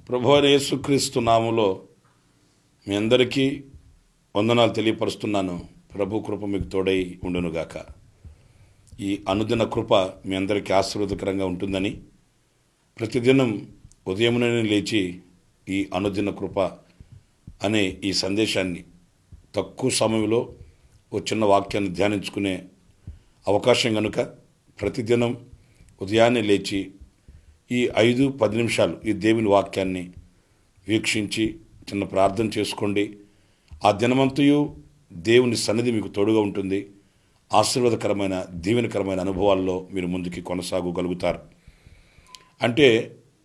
ప్రభువైన యేసుక్రీస్తు నామములో మీ అందరికీ వందనాలు తెలియపరుస్తున్నాను. ప్రభు కృప మీకు తోడై ఉండునుగాక. ఈ అనుదిన కృప మీ అందరికీ ఆశీర్వాదకరంగా ఉంటుందని ప్రతిదినం ఉదయమునే లేచి ఈ అనుదిన కృప అనే ఈ సందేశాన్ని తక్కువ సమయంలో ఒక చిన్న వాక్యాన్ని ధ్యానించుకునే అవకాశం కనుక ప్రతిదినం ఉదయాన్నే లేచి ఈ 5-10 నిమిషాలు ఈ దేవుని వాక్యాన్ని వీక్షించి చిన్న ప్రార్థన చేసుకోండి. ఆ దినమంతయు దేవుని సన్నిధి మీకు తోడుగా ఉంటుంది. ఆశీర్వాదకరమైన దీవెనకరమైన అనుభవాల్లో మీరు ముందుకి కొనసాగగలుగుతారు. అంటే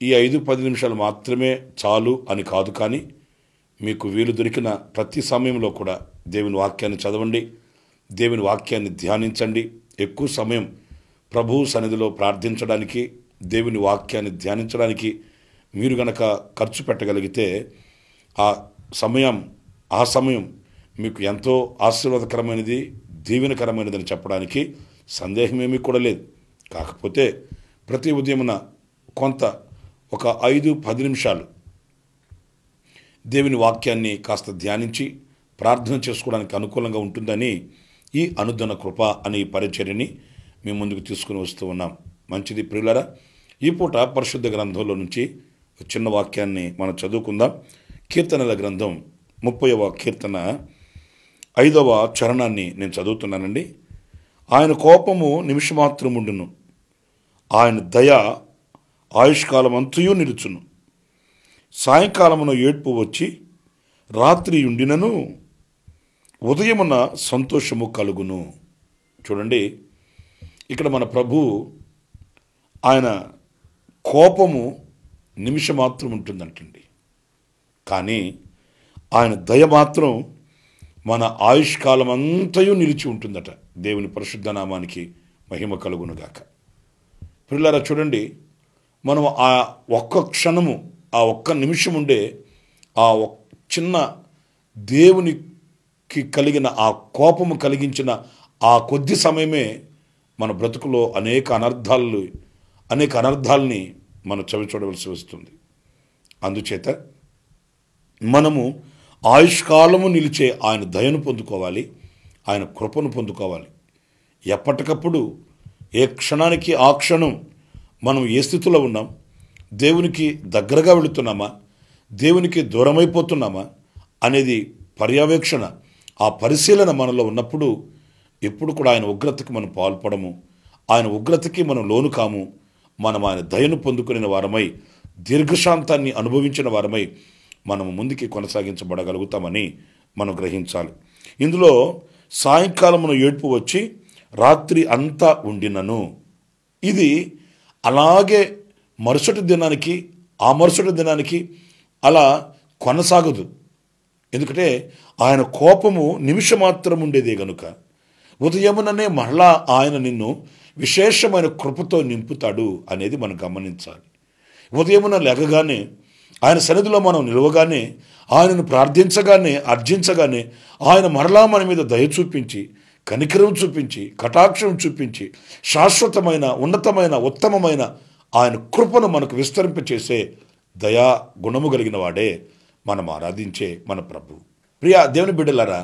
ఈ 5-10 నిమిషాలు మాత్రమే చాలు అని కాదు, కానీ మీకు వీలు దొరికిన ప్రతి సమయంలో కూడా దేవుని వాక్యాన్ని చదవండి, దేవుని వాక్యాన్ని ధ్యానించండి. ఎక్కువ సమయం ప్రభు సన్నిధిలో ప్రార్థించడానికి, దేవుని వాక్యాన్ని ధ్యానించడానికి మీరు గనక ఖర్చు పెట్టగలిగితే ఆ సమయం మీకు ఎంతో ఆశీర్వాదకరమైనది, దీవెనకరమైనదని చెప్పడానికి సందేహమేమీ కూడా లేదు. కాకపోతే ప్రతి ఉదయమున కొంత ఒక 5-10 నిమిషాలు దేవుని వాక్యాన్ని కాస్త ధ్యానించి ప్రార్థన చేసుకోవడానికి అనుకూలంగా ఉంటుందని ఈ అనుదిన కృప అనే ఈ పరిచర్యని మేము ముందుకు తీసుకుని వస్తూ ఉన్నాం. మంచిది ప్రియులారా, ఈ పూట పరిశుద్ధ గ్రంథంలో నుంచి చిన్న వాక్యాన్ని మనం చదువుకుందాం. కీర్తనల గ్రంథం 30వ కీర్తన 5వ చరణాన్ని నేను చదువుతున్నానండి. ఆయన కోపము నిమిషమాత్రముండును, ఆయన దయ ఆయుష్కాలమంతయు నిలుచును. సాయంకాలమున ఏడ్పు వచ్చి రాత్రి ఉండినను ఉదయమున సంతోషము కలుగును. చూడండి, ఇక్కడ మన ప్రభు ఆయన కోపము నిమిషమాత్రం ఉంటుందంటండి, కానీ ఆయన దయ మాత్రం మన ఆయుష్కాలం అంతయు నిలిచి ఉంటుందట. దేవుని పరిశుద్ధ నామానికి మహిమ కలుగునుగాక. పిల్లారా చూడండి, మనం ఆ ఒక్క క్షణము, ఆ ఒక్క నిమిషం ఉండే ఆ చిన్న దేవునికి కలిగిన ఆ కోపము కలిగించిన ఆ కొద్ది సమయమే మన బ్రతుకులో అనేక అనర్థాలని మనం చవి చూడవలసి వస్తుంది. అందుచేత మనము ఆయుష్కాలము నిలిచే ఆయన దయను పొందుకోవాలి, ఆయన కృపను పొందుకోవాలి. ఎప్పటికప్పుడు ఏ క్షణానికి ఆ క్షణం మనం ఏ స్థితిలో ఉన్నాం, దేవునికి దగ్గరగా వెళుతున్నామా, దేవునికి దూరమైపోతున్నామా అనేది పర్యవేక్షణ, ఆ పరిశీలన మనలో ఉన్నప్పుడు ఎప్పుడు కూడా ఆయన ఉగ్రతకి మనం పాల్పడము, ఆయన ఉగ్రతకి మనం లోను కాము. మనం ఆయన దయను పొందుకునే వారమై, దీర్ఘశాంతాన్ని అనుభవించిన వారమై మనము ముందుకి కొనసాగించబడగలుగుతామని మనం గ్రహించాలి. ఇందులో సాయంకాలమున ఏడ్పు వచ్చి రాత్రి అంతా ఉండినను, ఇది అలాగే మరుసటి దినానికి అలా కొనసాగదు. ఎందుకంటే ఆయన కోపము నిమిషమాత్రం ఉండేదే గనుక ఉదయముననే మరలా ఆయన నిన్ను విశేషమైన కృపతో నింపుతాడు అనేది మనం గమనించాలి. ఉదయమున లేకగానే ఆయన సన్నిధిలో మనం నిలవగానే, ఆయనను ప్రార్థించగానే, అర్జించగానే ఆయన మరలా మన మీద దయ చూపించి, కనికరం చూపించి, కటాక్షం చూపించి, శాశ్వతమైన, ఉన్నతమైన, ఉత్తమమైన ఆయన కృపను మనకు విస్తరింపచేసే దయా గుణము కలిగిన వాడే మనం ఆరాధించే మన ప్రభు. ప్రియ దేవుని బిడ్డలారా,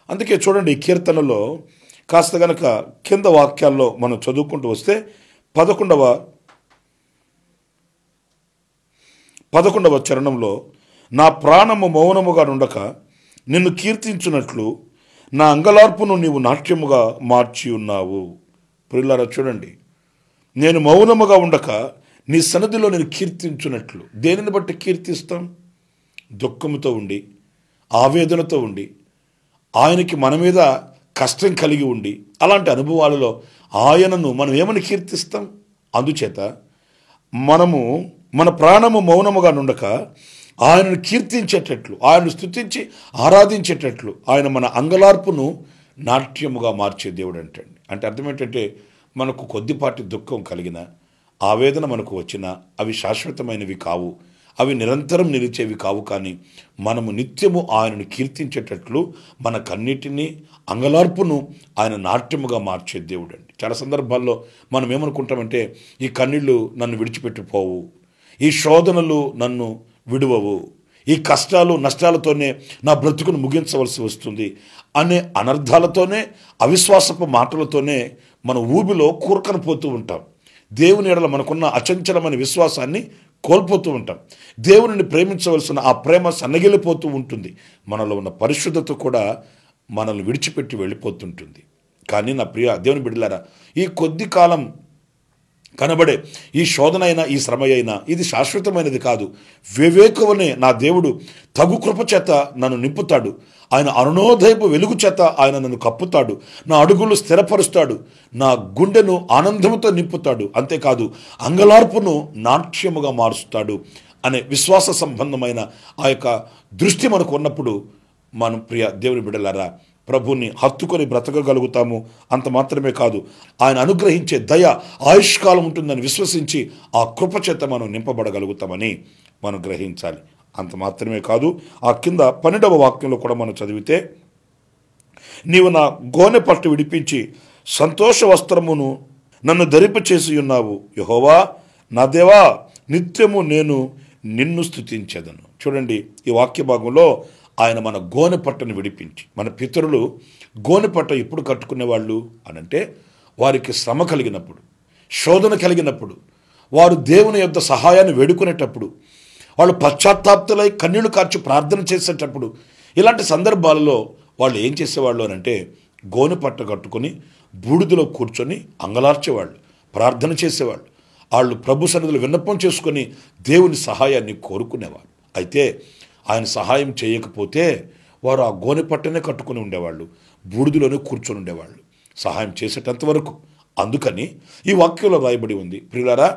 అందుకే చూడండి, ఈ కీర్తనలో కాస్త గనక కింద వాక్యాల్లో మనం చదువుకుంటూ వస్తే 11వ చరణంలో, నా ప్రాణము మౌనముగా నుండక నిన్ను కీర్తించున్నట్లు నా అంగలార్పును నీవు నాట్యముగా మార్చి ఉన్నావు. ప్రియులారా చూడండి, నేను మౌనముగా ఉండక నీ సన్నిధిలో నేను కీర్తించున్నట్లు. దేనిని బట్టి కీర్తిస్తాం? దుఃఖముతో ఉండి, ఆవేదనతో ఉండి, ఆయనకి మన మీద కష్టం కలిగి ఉండి, అలాంటి అనుభవాలలో ఆయనను మనం ఏమని కీర్తిస్తాం? అందుచేత మనము మన ప్రాణము మౌనముగా నుండక ఆయనను కీర్తించేటట్లు, ఆయనను స్తుతించి ఆరాధించేటట్లు ఆయన మన అంగలార్పును నాట్యముగా మార్చే దేవుడు అంటండి. అంటే అర్థం ఏంటంటే, మనకు కొద్దిపాటి దుఃఖం కలిగిన, ఆవేదన మనకు వచ్చినా అవి శాశ్వతమైనవి కావు, అవి నిరంతరం నిలిచేవి కావు. కానీ మనము నిత్యము ఆయనను కీర్తించేటట్లు మన కన్నిటినీ, అంగలార్పును ఆయన నాట్యముగా మార్చే దేవుడు అండి. చాలా సందర్భాల్లో మనం ఏమనుకుంటామంటే, ఈ కన్నీళ్ళు నన్ను విడిచిపెట్టిపోవు, ఈ శోధనలు నన్ను విడువవు, ఈ కష్టాలు నష్టాలతోనే నా బ్రతుకును ముగించవలసి వస్తుంది అనే అనర్థాలతోనే, అవిశ్వాసపు మాటలతోనే మన ఊబిలో కూరకను పోతూ ఉంటాం. దేవుని ఎడల మనకున్న అచంచలమైన విశ్వాసాన్ని కోల్పోతూ ఉంటాం. దేవునిని ప్రేమించవలసిన ఆ ప్రేమ సన్నగిలిపోతూ ఉంటుంది. మనలో ఉన్న పరిశుద్ధత కూడా మనల్ని విడిచిపెట్టి వెళ్ళిపోతుంటుంది. కానీ నా ప్రియ దేవుని బిడ్డలారా, ఈ కొద్ది కాలం కనబడే ఈ శోధన అయినా, ఈ శ్రమ అయినా ఇది శాశ్వతమైనది కాదు. వివేకమునే నా దేవుడు తగు కృప చేత నన్ను నింపుతాడు. ఆయన అరుణోదయపు వెలుగు చేత ఆయన నన్ను కప్పుతాడు. నా అడుగులు స్థిరపరుస్తాడు. నా గుండెను ఆనందముతో నింపుతాడు. అంతేకాదు అంగలార్పును నాట్యముగా మారుస్తాడు అనే విశ్వాస సంబంధమైన ఆ యొక్క దృష్టి మనకు ఉన్నప్పుడు మనం ప్రియ దేవుని బిడ్డలారా ప్రభుని హత్తుకొని బ్రతకగలుగుతాము. అంత మాత్రమే కాదు, ఆయన అనుగ్రహించే దయ ఆయుష్కాలం ఉంటుందని విశ్వసించి ఆ కృప చేత మనం నింపబడగలుగుతామని మనం గ్రహించాలి. అంత మాత్రమే కాదు, ఆ కింద 12వ వాక్యంలో కూడా మనం చదివితే, నీవు నా గోనె పట్టు విడిపించి సంతోష వస్త్రమును నన్ను ధరింపచేసి ఉన్నావు. యెహోవా నా దేవా, నిత్యము నేను నిన్ను స్తుతించెదను. చూడండి, ఈ వాక్య భాగంలో ఆయన మన గోనె పట్టను విడిపించి, మన పితరులు గోనె పట్ట ఎప్పుడు కట్టుకునేవాళ్ళు అనంటే, వారికి శ్రమ కలిగినప్పుడు, శోధన కలిగినప్పుడు, వారు దేవుని యొద్ద సహాయాన్ని వేడుకునేటప్పుడు, వాళ్ళు పశ్చాత్తాప్తులై కన్నీళ్లు కార్చి ప్రార్థన చేసేటప్పుడు, ఇలాంటి సందర్భాలలో వాళ్ళు ఏం చేసేవాళ్ళు అనంటే గోనె పట్ట కట్టుకొని బూడిదలో కూర్చొని అంగలార్చేవాళ్ళు, ప్రార్థన చేసేవాళ్ళు. వాళ్ళు ప్రభు సన్నిధిలో విన్నపం చేసుకొని దేవుని సహాయాన్ని కోరుకునేవారు. అయితే ఆయన సహాయం చేయకపోతే వారు ఆ గోనె పట్టనే కట్టుకుని ఉండేవాళ్ళు, బూడిదలోనే కూర్చొని ఉండేవాళ్ళు సహాయం చేసేటంత వరకు. అందుకని ఈ వాక్యంలో రాయబడి ఉంది, ప్రియులారా,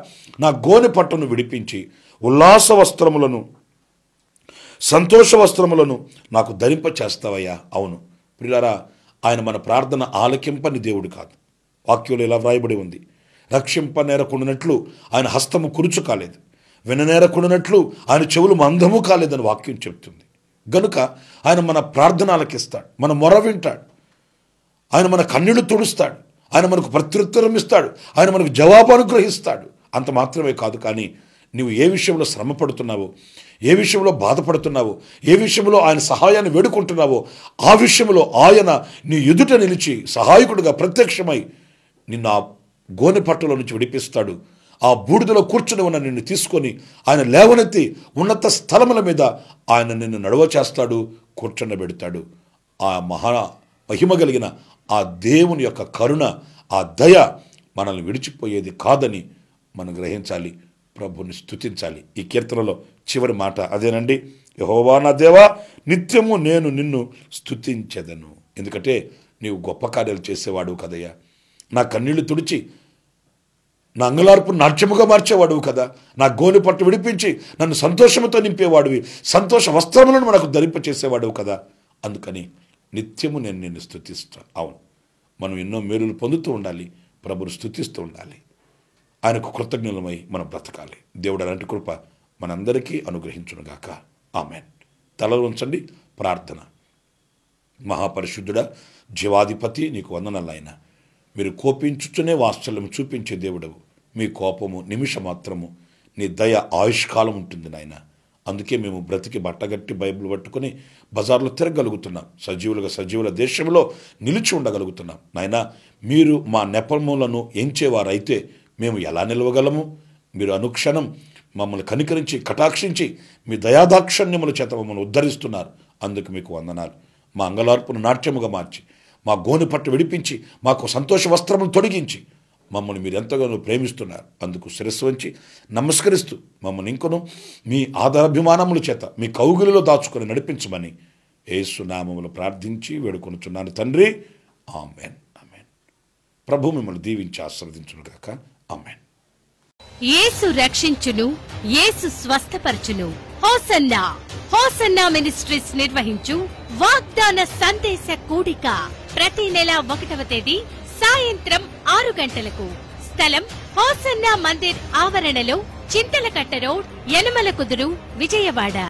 నా గోనె పట్టును విడిపించి ఉల్లాస వస్త్రములను, సంతోష వస్త్రములను నాకు ధరింప చేస్తావయ్యా. అవును ప్రియులారా, ఆయన మన ప్రార్థన ఆలకింపని దేవుడు కాదు. వాక్యంలో ఇలా వ్రాయబడి ఉంది, రక్షింపనేరకుండానట్లు ఆయన హస్తము కురుచు కాలేదు, విననేరకుండానట్లు ఆయన చెవులు మందము కాలేదని వాక్యం చెప్తుంది. గనుక ఆయన మన ప్రార్థన ఆలకిస్తాడు, మన మొర వింటాడు, ఆయన మన కన్నీళ్లు తుడుస్తాడు, ఆయన మనకు ప్రత్యుత్తరం ఇస్తాడు, ఆయన మనకు జవాబు అనుగ్రహిస్తాడు. అంత మాత్రమే కాదు, కానీ నీవు ఏ విషయంలో శ్రమ పడుతున్నావో, ఏ విషయంలో బాధపడుతున్నావో, ఏ విషయంలో ఆయన సహాయాన్ని వేడుకుంటున్నావో, ఆ విషయంలో ఆయన నీ ఎదుట నిలిచి సహాయకుడిగా ప్రత్యక్షమై నిన్ను ఆ గోనె పట్టులో నుంచి విడిపిస్తాడు. ఆ బూడిదలో కూర్చుని ఉన్న నిన్ను తీసుకొని ఆయన లేవనెత్తి ఉన్నత స్థలముల మీద ఆయన నిన్ను నడవ చేస్తాడు, కూర్చుండబెడతాడు. ఆ మహిమ కలిగిన ఆ దేవుని యొక్క కరుణ, ఆ దయ మనల్ని విడిచిపోయేది కాదని మనం గ్రహించాలి, ప్రభుని స్తుతించాలి. ఈ కీర్తనలో చివరి మాట అదేనండి, యెహోవా నా దేవా, నిత్యము నేను నిన్ను స్తుతించెదను. ఎందుకంటే నీవు గొప్ప కార్యాలు చేసేవాడు కదయ్యా, నా కన్నీళ్లు తుడిచి నా అంగలార్పు నాట్యముగా మార్చేవాడువు కదా, నా గోనె పట్టు విడిపించి నన్ను సంతోషంతో నింపేవాడివి, సంతోష వస్త్రములను మనకు ధరింపచేసేవాడువు కదా. అందుకని నిత్యము నేను నిన్ను స్తుతిస్తాను. అవును, మనం ఎన్నో మేలులు పొందుతూ ఉండాలి, ప్రభుని స్తుతిస్తూ ఉండాలి, ఆయనకు కృతజ్ఞులమై మనం బ్రతకాలి. దేవుడు అలాంటి కృప మనందరికీ అనుగ్రహించునుగాక. ఆమెన్. తలలు ఉంచండి, ప్రార్థన. మహాపరిశుద్ధుడా, జీవాధిపతి, నీకు వందనాలైనా. మీరు కోపించుచునే వాత్సల్యం చూపించే దేవుడవు. మీ కోపము నిమిష మాత్రము, నీ దయ ఆయుష్కాలం ఉంటుంది నాయన. అందుకే మేము బ్రతికి బట్టగట్టి బైబిల్ పట్టుకుని బజార్లో తిరగలుగుతున్నాం, సజీవుల దేశంలో నిలిచి ఉండగలుగుతున్నాం. నాయన, మీరు మా నెపములను ఎంచేవారైతే మేము ఎలా నిలవగలము? మీరు అనుక్షణం మమ్మల్ని కనికరించి కటాక్షించి మీ దయాదాక్షణ్యముల చేత మమ్మల్ని ఉద్ధరిస్తున్నారు. అందుకు మీకు వందనాలు. మా అంగలార్పును నాట్యముగా మార్చి, మా గోనె పట్టు విడిపించి, మాకు సంతోష వస్త్రమును తొడిగించి మమ్మల్ని మీరు ఎంతగానో ప్రేమిస్తున్నారు. అందుకు శిరస్సు వంచి నమస్కరిస్తూ మమ్మల్ని ఇంకొను మీ ఆదరాభిమానముల చేత మీ కౌగిలిలో దాచుకొని నడిపించమని యేసు నామములో ప్రార్థించి వేడుకొనుచున్నాను తండ్రి. ఆమెన్. ఆమెన్. ప్రభు మిమ్మల్ని దీవించి ఆశీర్వదించును గాక. ఆమెన్. యేసు రక్షించును, యేసు స్వస్థపరచును. హోసన్నా హోసన్నా మినిస్ట్రీస్ నిర్వహించు వాగ్దాన సందేశ కూడిక ప్రతి నెల 1వ తేదీ సాయంత్రం 6 గంటలకు. స్థలం హోసన్నా మందిర్ ఆవరణలో, చింతలకట్ట రోడ్, యనమల కుదురు, విజయవాడ.